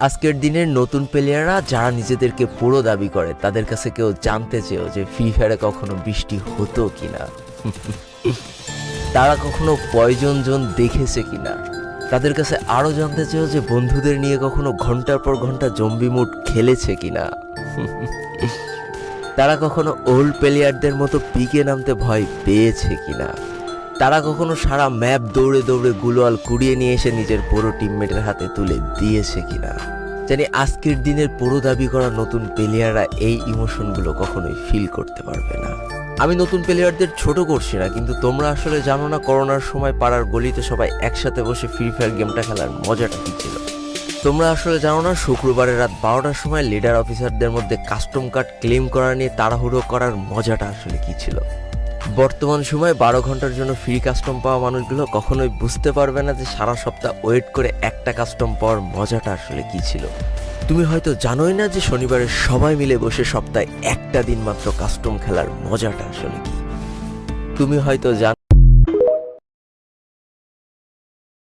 আজকের দিনের নতুন প্লেয়াররা যারা নিজেদেরকে পুরো দাবি করে তাদের কাছে কেউ জানতে চেয়েও যে ফ্রি ফায়ারে কখনো বৃষ্টি হতো কিনা, তারা কখনো পয়জন জোন দেখেছে কিনা, তাদের কাছে আরও জানতে চেয়েও যে বন্ধুদের নিয়ে কখনো ঘন্টার পর ঘন্টা জম্বি মুড খেলেছে কিনা, তারা কখনো ওল্ড প্লেয়ারদের মতো পিকে নামতে ভয় পেয়েছে কিনা, তারা কখনো সারা ম্যাপ দৌড়ে দৌড়ে গুলোয়াল কুড়িয়ে নিয়ে এসে নিজের পুরো টিমমেটের হাতে তুলে দিয়েছে কিনা। জানি আজকের দিনের পুরো দাবি করা নতুন প্লেয়াররা এই ইমোশনগুলো কখনোই ফিল করতে পারবে না। আমি নতুন প্লেয়ারদের ছোট করছি না, কিন্তু তোমরা আসলে জানো না করোনার সময় পাড়ার গলিতে সবাই একসাথে বসে ফ্রি ফায়ার গেমটা খেলার মজাটা কী ছিল। তোমরা আসলে জানো না শুক্রবারের রাত 12টার সময় লিডার অফিসারদের মধ্যে কাস্টম কার্ড ক্লেম করা নিয়ে তাড়াহুড়ো করার মজাটা আসলে কী ছিল। বর্তমান সময়ে 12 ঘন্টার জন্য ফ্রি কাস্টম পাওয়া মানুষগুলো কখনোই বুঝতে পারবে না যে সারা সপ্তাহ ওয়েট করে একটা কাস্টম পাওয়ার মজাটা আসলে কী ছিল। তুমি হয়তো জানোই না যে শনিবারে সবাই মিলে বসে সপ্তাহে একটা দিন মাত্র কাস্টম খেলার মজাটা আসলে কী। তুমি হয়তো